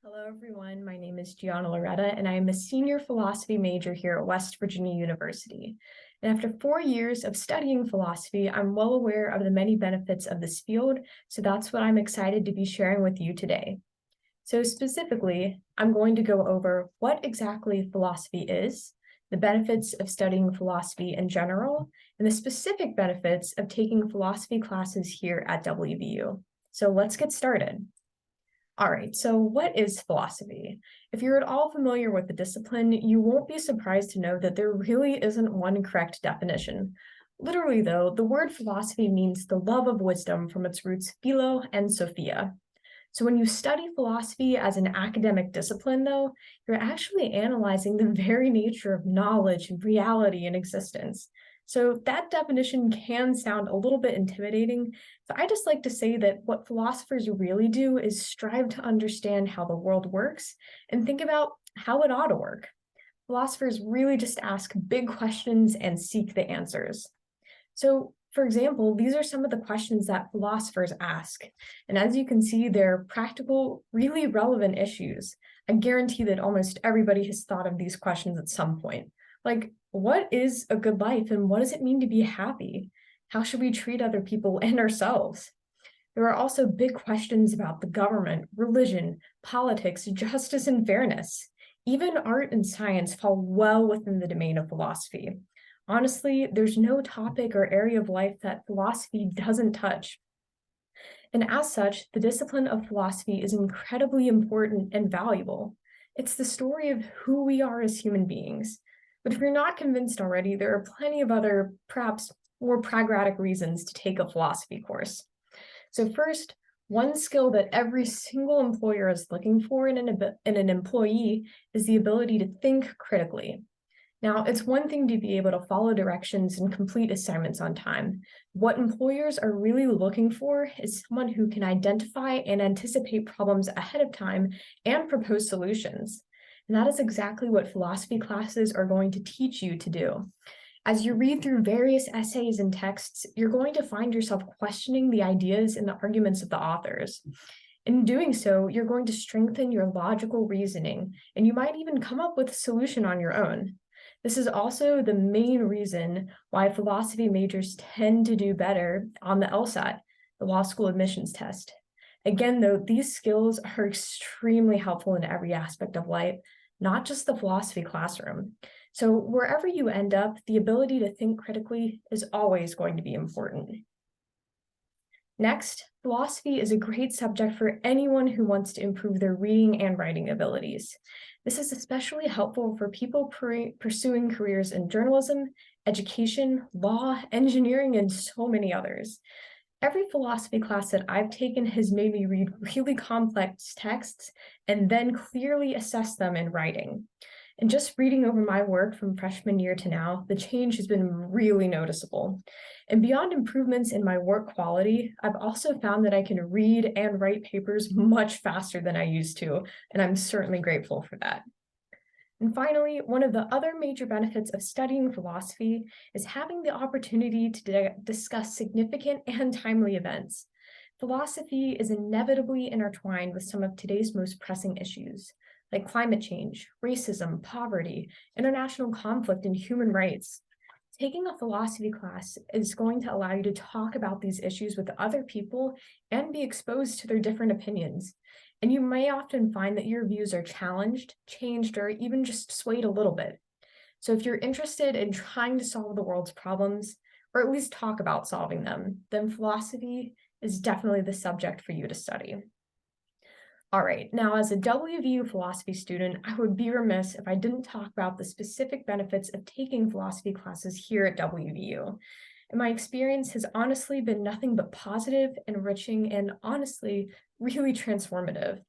Hello, everyone. My name is Gianna Loretta, and I am a senior philosophy major here at West Virginia University. And after 4 years of studying philosophy, I'm well aware of the many benefits of this field, so that's what I'm excited to be sharing with you today. So specifically, I'm going to go over what exactly philosophy is, the benefits of studying philosophy in general, and the specific benefits of taking philosophy classes here at WVU. So let's get started. All right, so what is philosophy? If you're at all familiar with the discipline, you won't be surprised to know that there really isn't one correct definition. Literally, though, the word philosophy means the love of wisdom from its roots philo and sophia. So when you study philosophy as an academic discipline, though, you're actually analyzing the very nature of knowledge and reality and existence. So that definition can sound a little bit intimidating. So I just like to say that what philosophers really do is strive to understand how the world works and think about how it ought to work. Philosophers really just ask big questions and seek the answers. So, for example, these are some of the questions that philosophers ask. And as you can see, they're practical, really relevant issues. I guarantee that almost everybody has thought of these questions at some point. Like, what is a good life and what does it mean to be happy? How should we treat other people and ourselves? There are also big questions about the government, religion, politics, justice, and fairness. Even art and science fall well within the domain of philosophy. Honestly, there's no topic or area of life that philosophy doesn't touch. And as such, the discipline of philosophy is incredibly important and valuable. It's the story of who we are as human beings. But if you're not convinced already, there are plenty of other, perhaps more pragmatic reasons to take a philosophy course. So first, one skill that every single employer is looking for in an employee is the ability to think critically. Now, it's one thing to be able to follow directions and complete assignments on time. What employers are really looking for is someone who can identify and anticipate problems ahead of time and propose solutions. And that is exactly what philosophy classes are going to teach you to do. As you read through various essays and texts, you're going to find yourself questioning the ideas and the arguments of the authors. In doing so, you're going to strengthen your logical reasoning, and you might even come up with a solution on your own. This is also the main reason why philosophy majors tend to do better on the LSAT, the Law School Admissions Test. Again, though, these skills are extremely helpful in every aspect of life, not just the philosophy classroom. So wherever you end up, the ability to think critically is always going to be important. Next, philosophy is a great subject for anyone who wants to improve their reading and writing abilities. This is especially helpful for people pursuing careers in journalism, education, law, engineering, and so many others. Every philosophy class that I've taken has made me read really complex texts and then clearly assess them in writing. And just reading over my work from freshman year to now, the change has been really noticeable. And beyond improvements in my work quality, I've also found that I can read and write papers much faster than I used to, and I'm certainly grateful for that. And finally, one of the other major benefits of studying philosophy is having the opportunity to discuss significant and timely events. Philosophy is inevitably intertwined with some of today's most pressing issues, like climate change, racism, poverty, international conflict, and human rights. Taking a philosophy class is going to allow you to talk about these issues with other people and be exposed to their different opinions. And you may often find that your views are challenged, changed, or even just swayed a little bit. So if you're interested in trying to solve the world's problems, or at least talk about solving them, then philosophy is definitely the subject for you to study. All right, now as a WVU philosophy student, I would be remiss if I didn't talk about the specific benefits of taking philosophy classes here at WVU. And my experience has honestly been nothing but positive, enriching, and honestly, really transformative.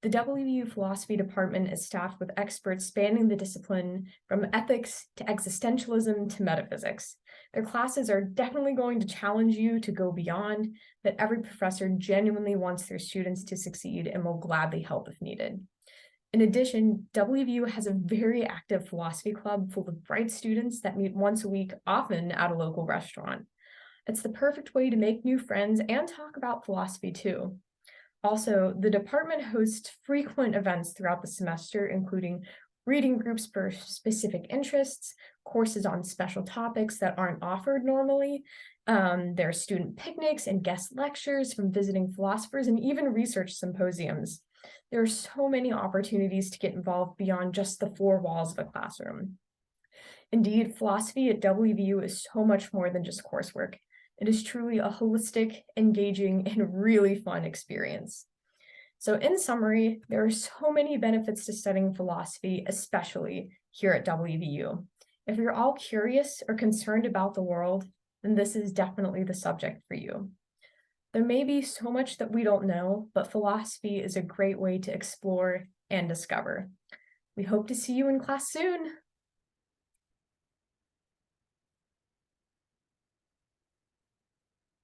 The WVU philosophy department is staffed with experts spanning the discipline from ethics to existentialism to metaphysics. Their classes are definitely going to challenge you to go beyond, but every professor genuinely wants their students to succeed and will gladly help if needed. In addition, WVU has a very active philosophy club full of bright students that meet once a week, often at a local restaurant. It's the perfect way to make new friends and talk about philosophy too. Also, the department hosts frequent events throughout the semester, including reading groups for specific interests, courses on special topics that aren't offered normally. There are student picnics and guest lectures from visiting philosophers and even research symposiums. There are so many opportunities to get involved beyond just the four walls of a classroom. Indeed, philosophy at WVU is so much more than just coursework. It is truly a holistic, engaging, and really fun experience. So in summary, there are so many benefits to studying philosophy, especially here at WVU. If you're all curious or concerned about the world, then this is definitely the subject for you. There may be so much that we don't know, but philosophy is a great way to explore and discover. We hope to see you in class soon.